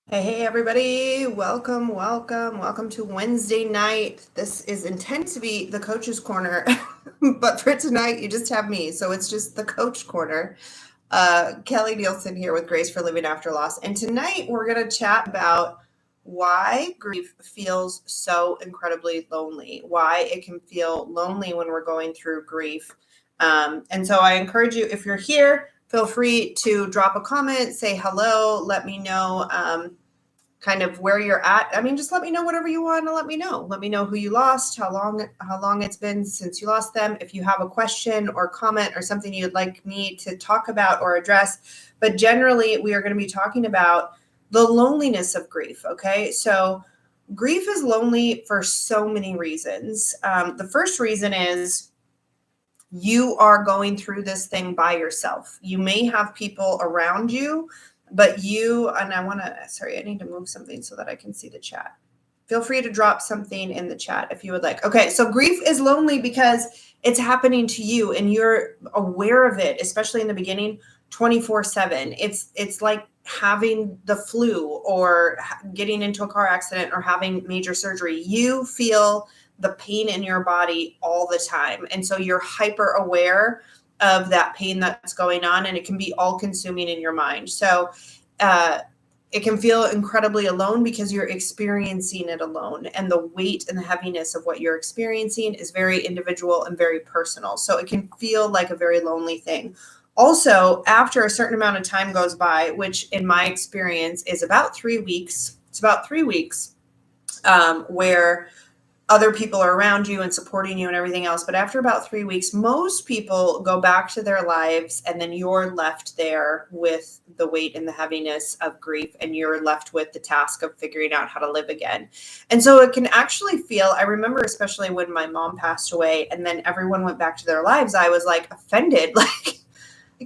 Hey, everybody. Welcome to Wednesday night. This is intended to be the coach's corner, but for tonight, you just have me. So it's just the coach corner. Kelli Nielsen here with Grace for Living After Loss. And tonight, we're going to chat about why grief feels so incredibly lonely, why it can feel lonely when we're going through grief. And so I encourage you, if you're here, feel free to drop a comment, say hello, let me know kind of where you're at. I mean, just let me know whatever you want to let me know. Let me know who you lost, how long it's been since you lost them. If you have a question or comment or something you'd like me to talk about or address. But generally, we are going to be talking about the loneliness of grief. Okay, so grief is lonely for so many reasons. The first reason is you are going through this thing by yourself. You may have people around you, but I need to move something so that I can see the chat. Feel free to drop something in the chat if you would like. Okay, so grief is lonely because it's happening to you and you're aware of it, especially in the beginning, 24/7. It's like having the flu or getting into a car accident or having major surgery. You feel the pain in your body all the time. And so you're hyper aware of that pain that's going on, and it can be all consuming in your mind. So it can feel incredibly alone because you're experiencing it alone. And the weight and the heaviness of what you're experiencing is very individual and very personal. So it can feel like a very lonely thing. Also, after a certain amount of time goes by, which in my experience is about 3 weeks, where other people are around you and supporting you and everything else. But after about 3 weeks, most people go back to their lives, and then you're left there with the weight and the heaviness of grief, and you're left with the task of figuring out how to live again. And so it can actually feel, I remember especially when my mom passed away and then everyone went back to their lives, I was like offended, like,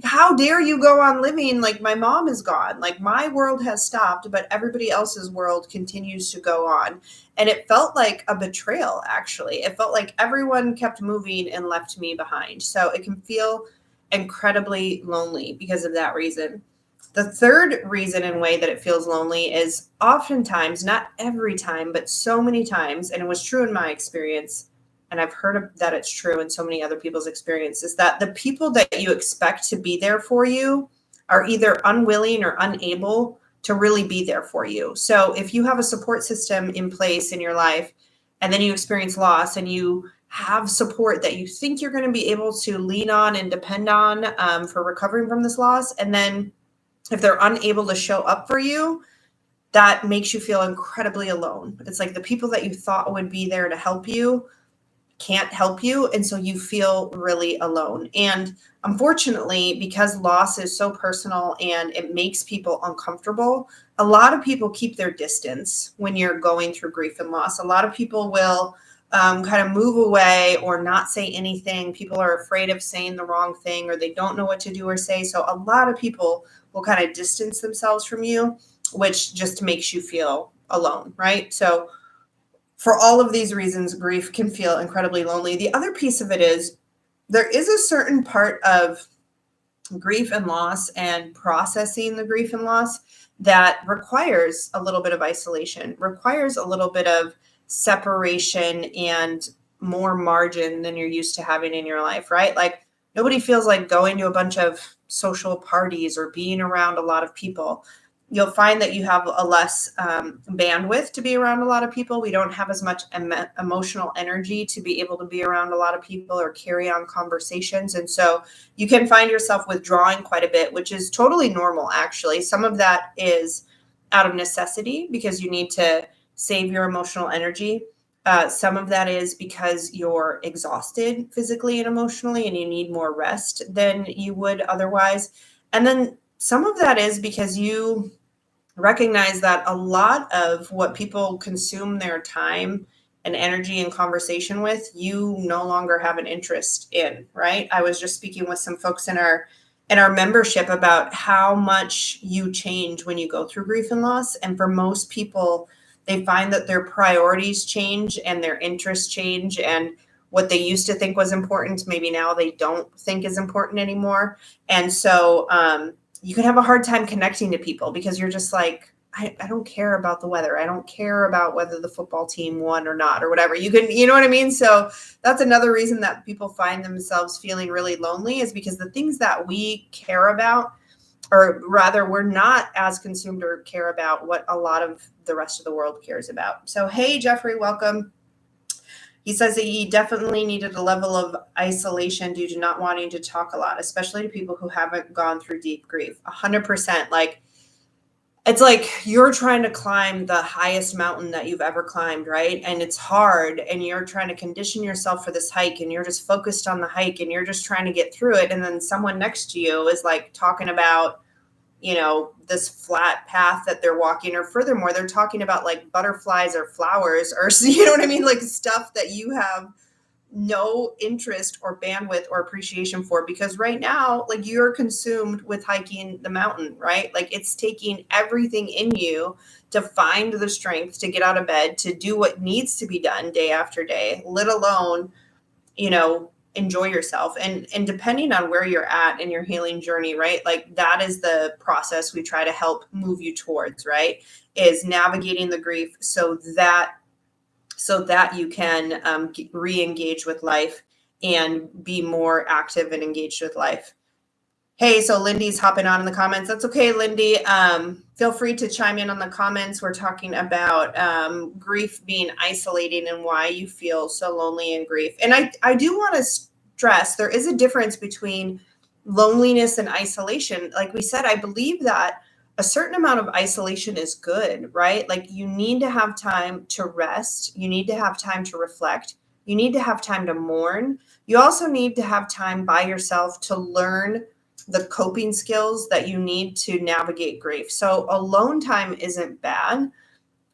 how dare you go on living like my mom is gone? Like, my world has stopped, but everybody else's world continues to go on. And it felt like a betrayal, actually. It felt like everyone kept moving and left me behind. So it can feel incredibly lonely because of that reason. The third reason and way that it feels lonely is oftentimes, not every time, but so many times, and it was true in my experience, and I've heard that it's true in so many other people's experiences, that the people that you expect to be there for you are either unwilling or unable to really be there for you. So if you have a support system in place in your life and then you experience loss and you have support that you think you're going to be able to lean on and depend on for recovering from this loss, and then if they're unable to show up for you, that makes you feel incredibly alone. It's like the people that you thought would be there to help you can't help you, and so you feel really alone. And unfortunately, because loss is so personal and it makes people uncomfortable, a lot of people keep their distance when you're going through grief and loss. A lot of people will kind of move away or not say anything. People are afraid of saying the wrong thing, or they don't know what to do or say. So a lot of people will kind of distance themselves from you, which just makes you feel alone, right? So for all of these reasons, grief can feel incredibly lonely. The other piece of it is there is a certain part of grief and loss and processing the grief and loss that requires a little bit of isolation, requires a little bit of separation and more margin than you're used to having in your life, right? Like, nobody feels like going to a bunch of social parties or being around a lot of people. You'll find that you have a less bandwidth to be around a lot of people. We don't have as much emotional energy to be able to be around a lot of people or carry on conversations. And so you can find yourself withdrawing quite a bit, which is totally normal, actually. Some of that is out of necessity because you need to save your emotional energy. Some of that is because you're exhausted physically and emotionally and you need more rest than you would otherwise. And then some of that is because you recognize that a lot of what people consume their time and energy and conversation with, you no longer have an interest in, right? I was just speaking with some folks in our membership about how much you change when you go through grief and loss. And for most people, they find that their priorities change and their interests change, and what they used to think was important, maybe now they don't think is important anymore. And so you can have a hard time connecting to people because you're just like, I don't care about the weather. I don't care about whether the football team won or not or whatever. You know what I mean? So that's another reason that people find themselves feeling really lonely, is because the things that we care about, or rather we're not as consumed or care about what a lot of the rest of the world cares about. So, hey, Jeffrey, welcome. He says that he definitely needed a level of isolation due to not wanting to talk a lot, especially to people who haven't gone through deep grief. 100%. Like, it's like you're trying to climb the highest mountain that you've ever climbed, right? And it's hard, and you're trying to condition yourself for this hike, and you're just focused on the hike, and you're just trying to get through it. And then someone next to you is like talking about, this flat path that they're walking, or furthermore, they're talking about like butterflies or flowers, or, you know what I mean? Like stuff that you have no interest or bandwidth or appreciation for, because right now, like, you're consumed with hiking the mountain, right? Like, it's taking everything in you to find the strength to get out of bed, to do what needs to be done day after day, let alone, enjoy yourself. And depending on where you're at in your healing journey, right? Like, that is the process we try to help move you towards, right? Is navigating the grief so that you can re-engage with life and be more active and engaged with life. Hey, so Lindy's hopping on in the comments. That's okay, Lindy. Feel free to chime in on the comments. We're talking about grief being isolating and why you feel so lonely in grief. And I do want to stress there is a difference between loneliness and isolation. Like we said, I believe that a certain amount of isolation is good, right? Like, you need to have time to rest. You need to have time to reflect. You need to have time to mourn. You also need to have time by yourself to learn the coping skills that you need to navigate grief. So alone time isn't bad.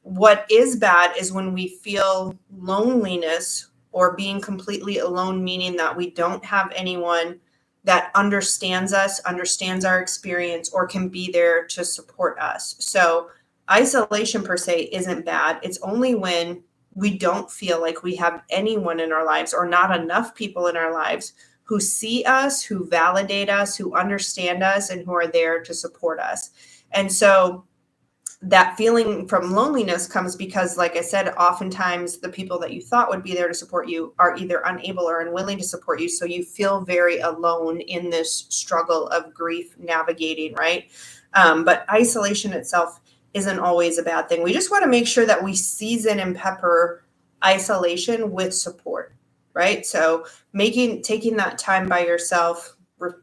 What is bad is when we feel loneliness or being completely alone, meaning that we don't have anyone that understands us, understands our experience, or can be there to support us. So isolation per se isn't bad. It's only when we don't feel like we have anyone in our lives, or not enough people in our lives who see us, who validate us, who understand us, and who are there to support us. And so that feeling from loneliness comes because, like I said, oftentimes the people that you thought would be there to support you are either unable or unwilling to support you. So you feel very alone in this struggle of grief navigating, right? But isolation itself isn't always a bad thing. We just want to make sure that we season and pepper isolation with support, right? So taking that time by yourself,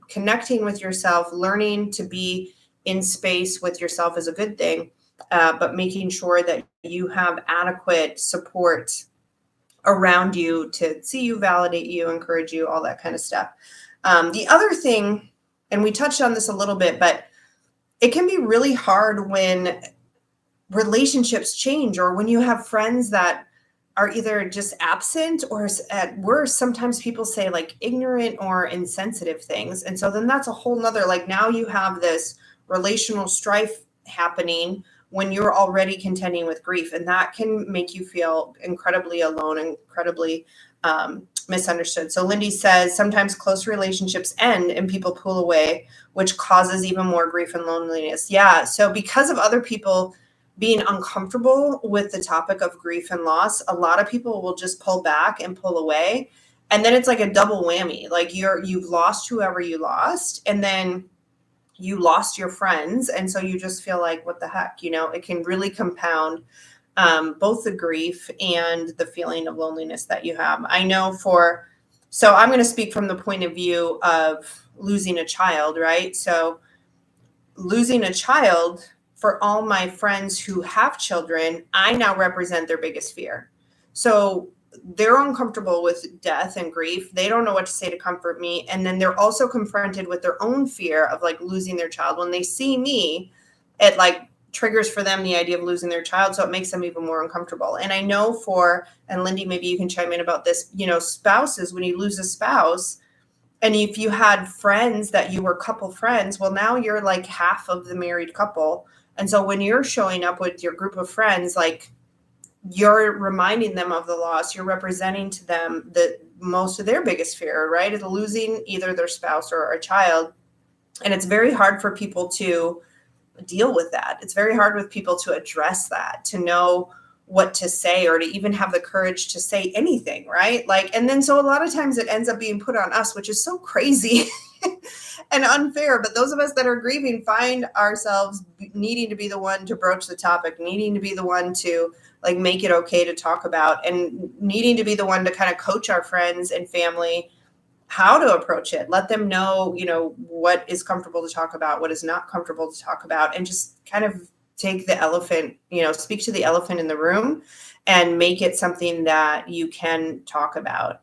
connecting with yourself, learning to be in space with yourself is a good thing. But making sure that you have adequate support around you to see you, validate you, encourage you, all that kind of stuff. The other thing, and we touched on this a little bit, but it can be really hard when relationships change, or when you have friends that are either just absent, or at worst, sometimes people say like ignorant or insensitive things. And so then that's a whole nother, like, now you have this relational strife happening when you're already contending with grief, and that can make you feel incredibly alone, incredibly misunderstood. So Lindy says sometimes close relationships end and people pull away, which causes even more grief and loneliness. Yeah. So because of other people being uncomfortable with the topic of grief and loss, a lot of people will just pull back and pull away. And then it's like a double whammy. Like, you've lost whoever you lost, and then you lost your friends. And so you just feel like, what the heck, it can really compound both the grief and the feeling of loneliness that you have. I know so I'm going to speak from the point of view of losing a child, right? So losing a child, for all my friends who have children, I now represent their biggest fear. So they're uncomfortable with death and grief. They don't know what to say to comfort me. And then they're also confronted with their own fear of like losing their child. When they see me, it like triggers for them the idea of losing their child. So it makes them even more uncomfortable. And I know and Lindy, maybe you can chime in about this, spouses, when you lose a spouse, and if you had friends that you were couple friends, well, now you're like half of the married couple. And so when you're showing up with your group of friends, like, you're reminding them of the loss, you're representing to them the most of their biggest fear, right? Is losing either their spouse or a child. And it's very hard for people to deal with that. It's very hard with people to address that, to know what to say, or to even have the courage to say anything, right? Like, and then so a lot of times it ends up being put on us, which is so crazy and unfair. But those of us that are grieving find ourselves needing to be the one to broach the topic, needing to be the one to like make it okay to talk about, and needing to be the one to kind of coach our friends and family how to approach it. Let them know, you know, what is comfortable to talk about, what is not comfortable to talk about, and just kind of take the elephant, you know, speak to the elephant in the room and make it something that you can talk about.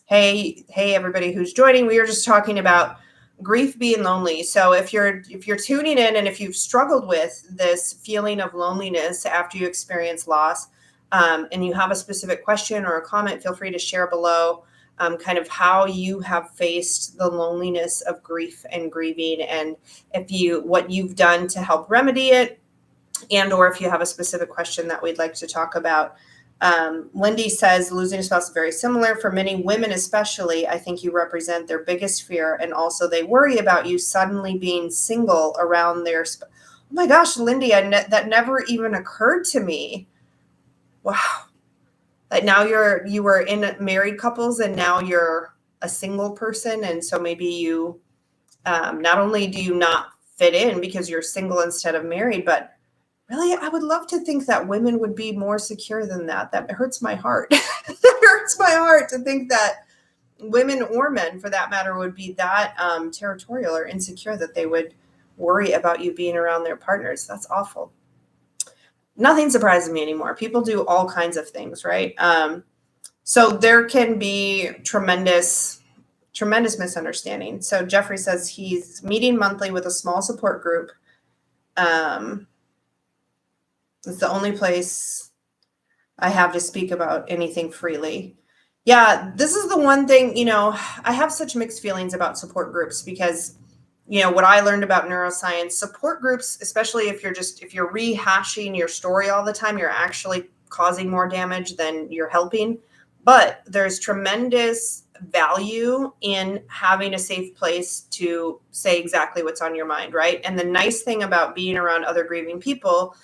Hey, everybody who's joining, we were just talking about grief being lonely. So if you're tuning in, and if you've struggled with this feeling of loneliness after you experience loss, and you have a specific question or a comment, feel free to share below. Kind of how you have faced the loneliness of grief and grieving, and what you've done to help remedy it, and or if you have a specific question that we'd like to talk about. LInde says, losing a spouse is very similar. For many women especially, I think you represent their biggest fear, and also they worry about you suddenly being single around their oh my gosh, LInde, that never even occurred to me. Wow. Like now you were in married couples, and now you're a single person. And so maybe you, not only do you not fit in because you're single instead of married, but really, I would love to think that women would be more secure than that. That hurts my heart. It hurts my heart to think that women, or men for that matter, would be that territorial or insecure that they would worry about you being around their partners. That's awful. Nothing surprises me anymore. People do all kinds of things, right? So there can be tremendous misunderstanding. So Jeffrey says he's meeting monthly with a small support group. It's the only place I have to speak about anything freely. Yeah, this is the one thing, you know, I have such mixed feelings about support groups because, you know, what I learned about neuroscience, support groups, especially if you're rehashing your story all the time, you're actually causing more damage than you're helping. But there's tremendous value in having a safe place to say exactly what's on your mind, right? And the nice thing about being around other grieving people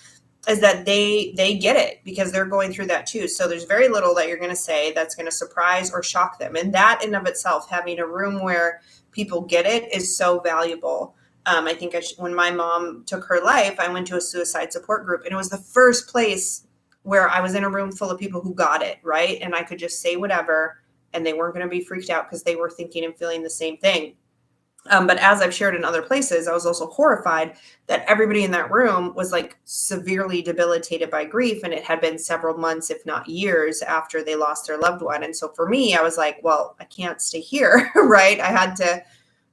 is that they get it because they're going through that too. So there's very little that you're going to say that's going to surprise or shock them. And that in of itself, having a room where people get it, is so valuable. I think when my mom took her life, I went to a suicide support group, and it was the first place where I was in a room full of people who got it, right? And I could just say whatever, and they weren't going to be freaked out because they were thinking and feeling the same thing. But as I've shared in other places, I was also horrified that everybody in that room was like severely debilitated by grief. And it had been several months, if not years, after they lost their loved one. And so for me, I was like, well, I can't stay here, right? I had to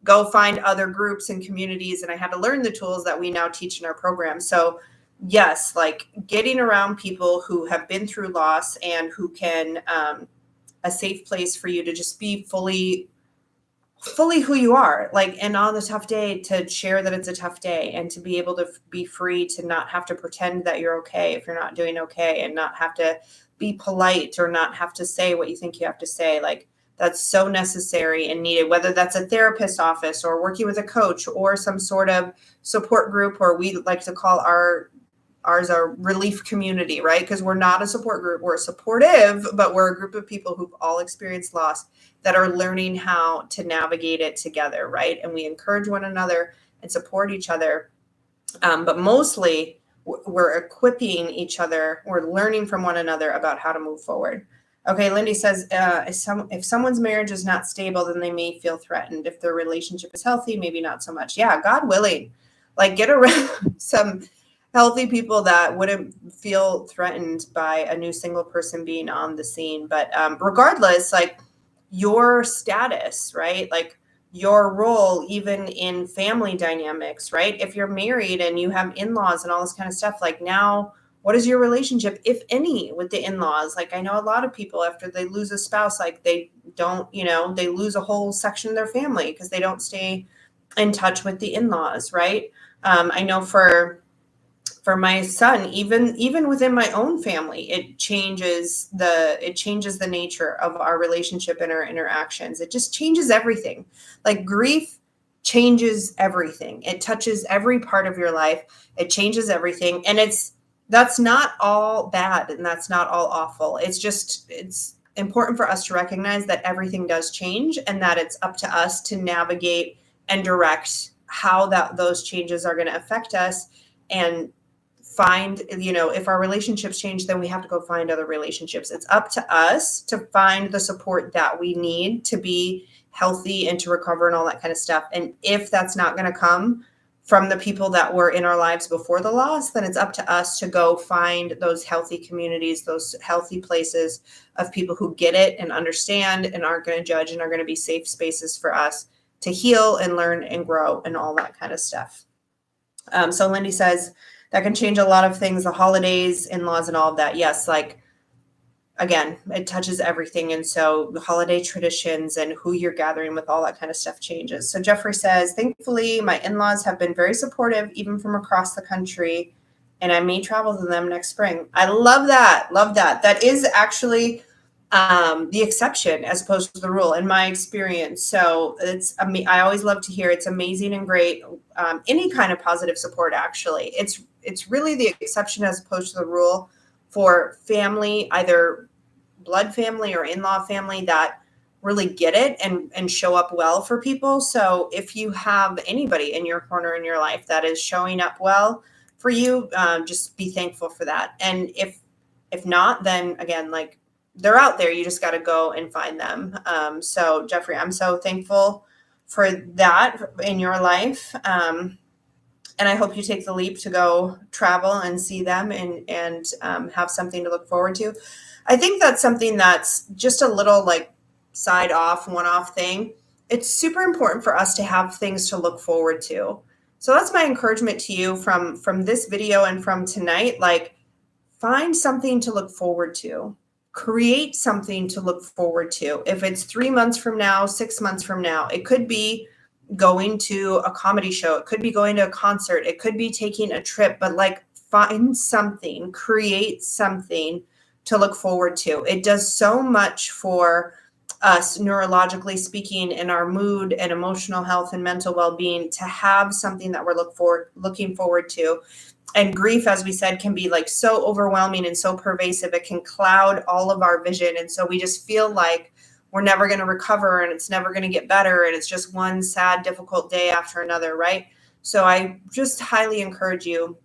go find other groups and communities, and I had to learn the tools that we now teach in our program. So yes, like getting around people who have been through loss and who can, a safe place for you to just be fully who you are, like, and on the tough day to share that it's a tough day, and to be able to be free to not have to pretend that you're okay if you're not doing okay, and not have to be polite or not have to say what you think you have to say. Like, that's so necessary and needed, whether that's a therapist office or working with a coach or some sort of support group, or we like to call ours our relief community, right? Because we're not a support group, we're supportive, but we're a group of people who've all experienced loss that are learning how to navigate it together, right? And we encourage one another and support each other. But mostly we're equipping each other, we're learning from one another about how to move forward. Okay, LInde says, if someone's marriage is not stable, then they may feel threatened. If their relationship is healthy, maybe not so much. Yeah, God willing, like get around some healthy people that wouldn't feel threatened by a new single person being on the scene. But regardless, like your status, right? Like your role, even in family dynamics, right? If you're married and you have in-laws and all this kind of stuff, like now, what is your relationship, if any, with the in-laws? Like I know a lot of people after they lose a spouse, like they don't, they lose a whole section of their family because they don't stay in touch with the in-laws, right? I know for my son, even within my own family, it changes the nature of our relationship and our interactions. It just changes everything. Like grief changes everything. It touches every part of your life. It changes everything. And that's not all bad and that's not all awful. It's important for us to recognize that everything does change and that it's up to us to navigate and direct how those changes are going to affect us, and find, if our relationships change, then we have to go find other relationships. It's up to us to find the support that we need to be healthy and to recover and all that kind of stuff. And if that's not going to come from the people that were in our lives before the loss, then it's up to us to go find those healthy communities, those healthy places of people who get it and understand and aren't going to judge and are going to be safe spaces for us to heal and learn and grow and all that kind of stuff. So LInde says that can change a lot of things, the holidays, in-laws, and all of that. Yes, like, again, it touches everything. And so the holiday traditions and who you're gathering with, all that kind of stuff changes. So Jeffrey says, thankfully, my in-laws have been very supportive, even from across the country, and I may travel to them next spring. I love that. Love that. That is actually the exception as opposed to the rule in my experience. So I always love to hear it's amazing and great. Any kind of positive support, actually. It's really the exception as opposed to the rule for family, either blood family or in-law family, that really get it and show up well for people. So if you have anybody in your corner in your life that is showing up well for you, just be thankful for that. And if not, then again, like, they're out there. You just got to go and find them. So Jeffrey, I'm so thankful for that in your life. And I hope you take the leap to go travel and see them and have something to look forward to. I think that's something that's just a little like one-off thing. It's super important for us to have things to look forward to. So that's my encouragement to you from this video and from tonight. Like, find something to look forward to. Create something to look forward to. If it's 3 months from now, 6 months from now, it could be going to a comedy show. It could be going to a concert. It could be taking a trip, but like, find something, create something to look forward to. It does so much for us neurologically speaking, in our mood and emotional health and mental well-being, to have something that we're looking forward to. And grief, as we said, can be like so overwhelming and so pervasive. It can cloud all of our vision. And so we just feel like we're never going to recover and it's never going to get better. And it's just one sad, difficult day after another, right? So I just highly encourage you,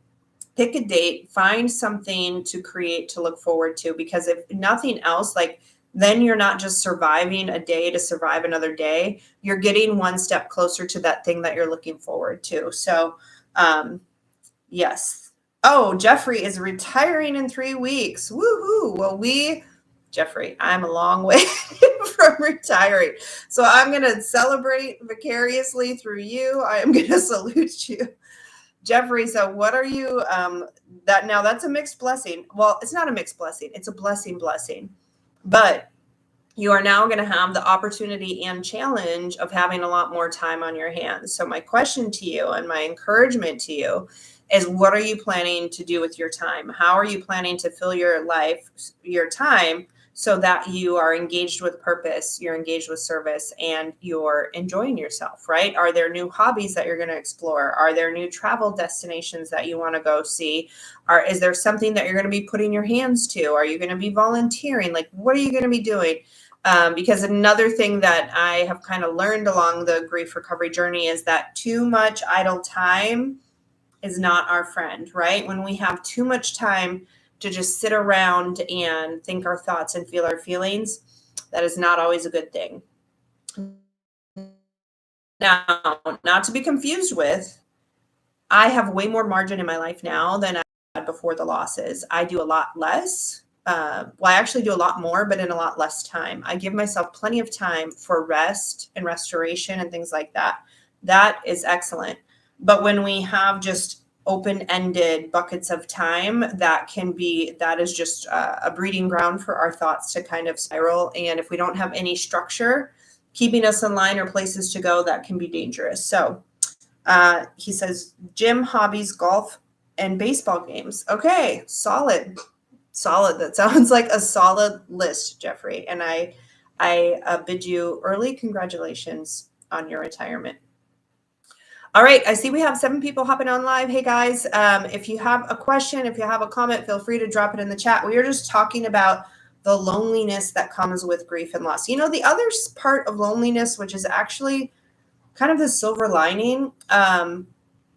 pick a date, find something to create to look forward to, because if nothing else, like, then you're not just surviving a day to survive another day. You're getting one step closer to that thing that you're looking forward to. So, yes. Oh, Jeffrey is retiring in 3 weeks. Woohoo. Well, Jeffrey, I'm a long way from retiring. So I'm going to celebrate vicariously through you. I am going to salute you, Jeffrey. So what are you, that's a mixed blessing. Well, it's not a mixed blessing. It's a blessing. But you are now going to have the opportunity and challenge of having a lot more time on your hands. So my question to you and my encouragement to you is, what are you planning to do with your time? How are you planning to fill your life, your time, so that you are engaged with purpose, you're engaged with service, and you're enjoying yourself, right? Are there new hobbies that you're going to explore? Are there new travel destinations that you want to go see? Is there something that you're going to be putting your hands to? Are you going to be volunteering? Like, what are you going to be doing? Because another thing that I have kind of learned along the grief recovery journey is that too much idle time is not our friend, right? When we have too much time to just sit around and think our thoughts and feel our feelings, that is not always a good thing. Now, not to be confused with, I have way more margin in my life now than I had before the losses. I do a lot less. I actually do a lot more, but in a lot less time. I give myself plenty of time for rest and restoration and things like that. That is excellent. But when we have just open-ended buckets of time, that is just a breeding ground for our thoughts to kind of spiral. And if we don't have any structure keeping us in line or places to go, that can be dangerous. So he says, gym, hobbies, golf, and baseball games. Okay, solid. That sounds like a solid list, Jeffrey. And I bid you early congratulations on your retirement. All right, I see we have 7 people hopping on live. Hey guys, if you have a question, if you have a comment, feel free to drop it in the chat. We are just talking about the loneliness that comes with grief and loss. You know, the other part of loneliness, which is actually kind of the silver lining, I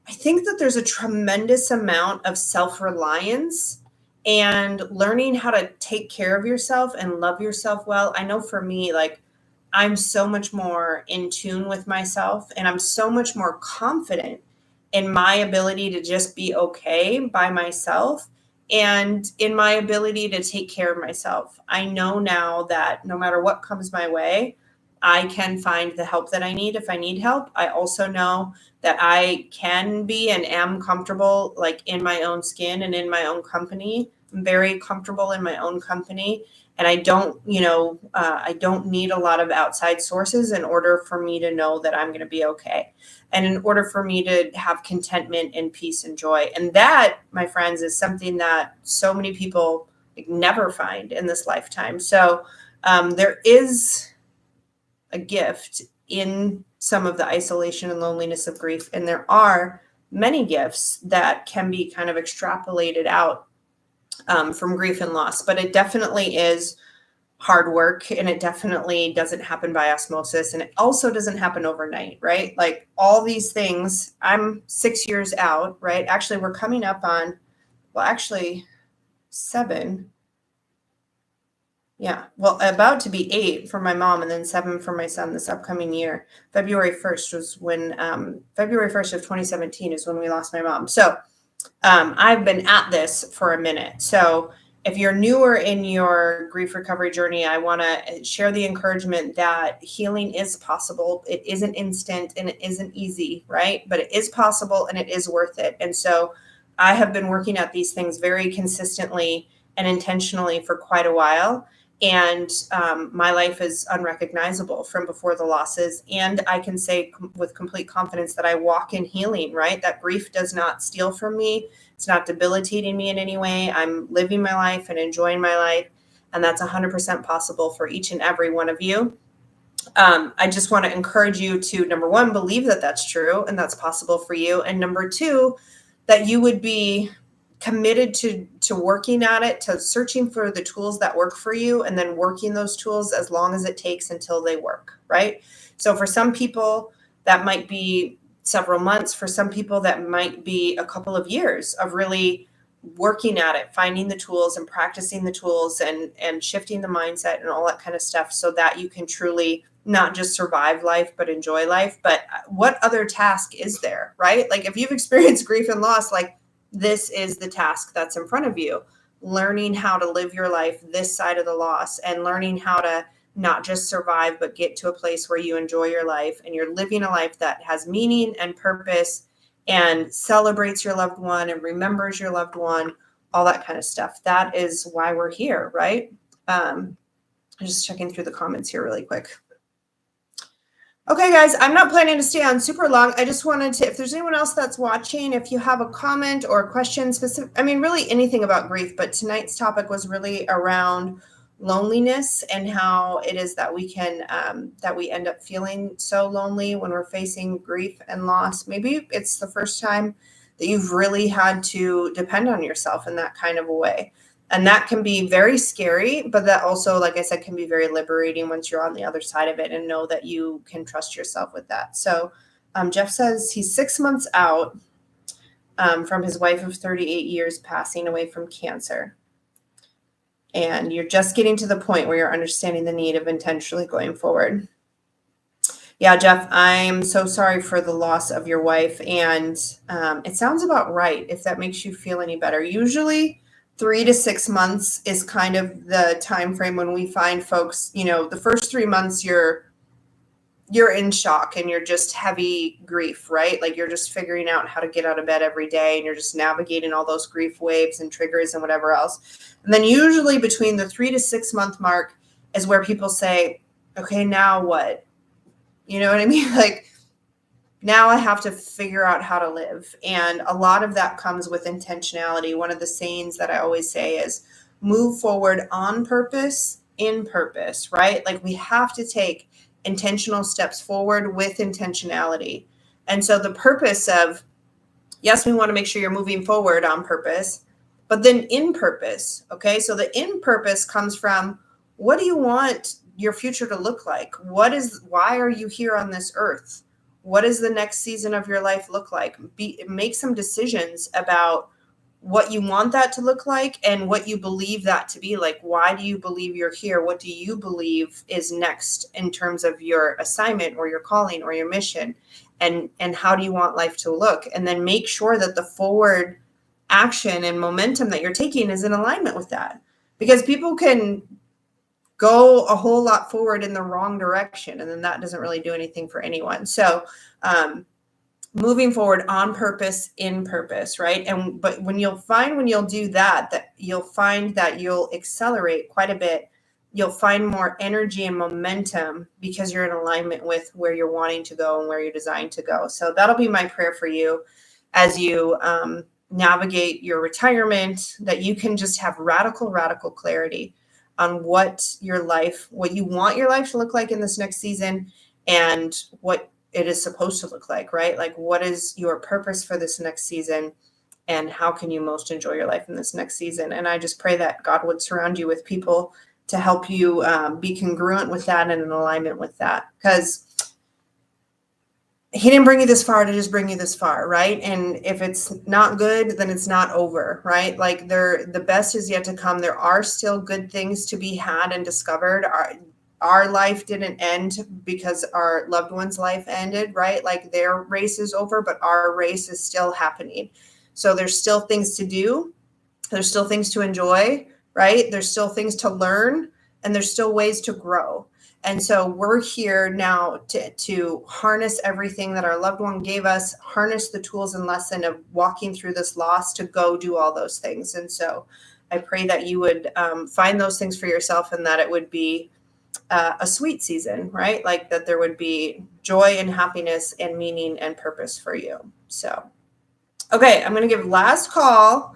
think that there's a tremendous amount of self-reliance and learning how to take care of yourself and love yourself well. I know for me, like, I'm so much more in tune with myself and I'm so much more confident in my ability to just be okay by myself and in my ability to take care of myself. I know now that no matter what comes my way, I can find the help that I need if I need help. I also know that I can be and am comfortable, like, in my own skin and in my own company. I'm very comfortable in my own company. And I don't, I don't need a lot of outside sources in order for me to know that I'm going to be okay. And in order for me to have contentment and peace and joy. And that, my friends, is something that so many people never find in this lifetime. So there is a gift in some of the isolation and loneliness of grief. And there are many gifts that can be kind of extrapolated out from grief and loss, but it definitely is hard work and it definitely doesn't happen by osmosis. And it also doesn't happen overnight, right? Like all these things, I'm 6 years out, right? Actually, we're coming up on, well, actually 7. Yeah, well, about to be 8 for my mom and then 7 for my son this upcoming year. February 1st was when, February 1st of 2017 is when we lost my mom. So I've been at this for a minute. So if you're newer in your grief recovery journey, I want to share the encouragement that healing is possible. It isn't instant and it isn't easy, right? But it is possible and it is worth it. And so I have been working at these things very consistently and intentionally for quite a while. And my life is unrecognizable from before the losses. And I can say with complete confidence that I walk in healing, right? That grief does not steal from me. It's not debilitating me in any way. I'm living my life and enjoying my life. And that's 100% possible for each and every one of you. I just want to encourage you to, number one, believe that that's true and that's possible for you. And number two, that you would be committed to working at it, to searching for the tools that work for you and then working those tools as long as it takes until they work, right? So for some people that might be several months, for some people that might be a couple of years of really working at it, finding the tools and practicing the tools and shifting the mindset and all that kind of stuff so that you can truly not just survive life, but enjoy life. But what other task is there, right? Like if you've experienced grief and loss, like this is the task that's in front of you, learning how to live your life this side of the loss and learning how to not just survive, but get to a place where you enjoy your life and you're living a life that has meaning and purpose and celebrates your loved one and remembers your loved one, all that kind of stuff. That is why we're here, right? I'm just checking through the comments here really quick. Okay, guys, I'm not planning to stay on super long. I just wanted to, if there's anyone else that's watching, if you have a comment or a question specific, I mean, really anything about grief, but tonight's topic was really around loneliness and how it is that we can, that we end up feeling so lonely when we're facing grief and loss. Maybe it's the first time that you've really had to depend on yourself in that kind of a way. And that can be very scary, but that also, like I said, can be very liberating once you're on the other side of it and know that you can trust yourself with that. So Jeff says he's 6 months out from his wife of 38 years passing away from cancer. And you're just getting to the point where you're understanding the need of intentionally going forward. Yeah, Jeff, I'm so sorry for the loss of your wife. And it sounds about right, if that makes you feel any better. Usually 3 to 6 months is kind of the time frame when we find folks, the first 3 months you're in shock and you're just heavy grief, right? Like you're just figuring out how to get out of bed every day and you're just navigating all those grief waves and triggers and whatever else. And then usually between the 3 to 6 month mark is where people say, okay, now what? You know what I mean? Like, now I have to figure out how to live. And a lot of that comes with intentionality. One of the sayings that I always say is move forward on purpose, in purpose, right? Like we have to take intentional steps forward with intentionality. And so the purpose of, yes, we want to make sure you're moving forward on purpose, but then in purpose. Okay. So the in purpose comes from, what do you want your future to look like? Why are you here on this earth? What does the next season of your life look like? Make some decisions about what you want that to look like and what you believe that to be like. Why do you believe you're here? What do you believe is next in terms of your assignment or your calling or your mission? And how do you want life to look? And then make sure that the forward action and momentum that you're taking is in alignment with that, because people can go a whole lot forward in the wrong direction, and then that doesn't really do anything for anyone. So moving forward on purpose, in purpose, right? But when you'll do that you'll find that you'll accelerate quite a bit. You'll find more energy and momentum because you're in alignment with where you're wanting to go and where you're designed to go. So that'll be my prayer for you as you navigate your retirement, that you can just have radical clarity on what you want your life to look like in this next season, and what it is supposed to look like, right? Like, what is your purpose for this next season, and how can you most enjoy your life in this next season? And I just pray that God would surround you with people to help you be congruent with that and in alignment with that, because he didn't bring you this far to just bring you this far, right? And if it's not good, then it's not over, right? Like, the best is yet to come. There are still good things to be had and discovered. Our life didn't end because our loved one's life ended, right? Like, their race is over, but our race is still happening. So there's still things to do. There's still things to enjoy, right? There's still things to learn, and there's still ways to grow. And so we're here now to harness everything that our loved one gave us, harness the tools and lesson of walking through this loss to go do all those things. And so I pray that you would find those things for yourself, and that it would be a sweet season, right? Like, that there would be joy and happiness and meaning and purpose for you. So, okay, I'm going to give last call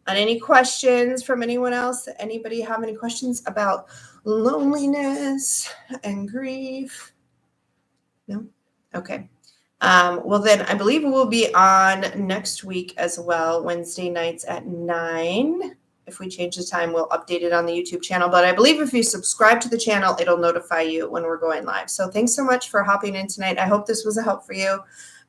on any questions from anyone else. Anybody have any questions about loneliness and grief? No? Okay. Well, then I believe we'll be on next week as well, Wednesday nights at 9. If we change the time, we'll update it on the YouTube channel. But I believe if you subscribe to the channel, it'll notify you when we're going live. So thanks so much for hopping in tonight. I hope this was a help for you.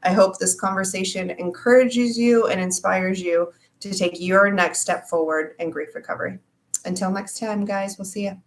I hope this conversation encourages you and inspires you to take your next step forward in grief recovery. Until next time, guys, we'll see you.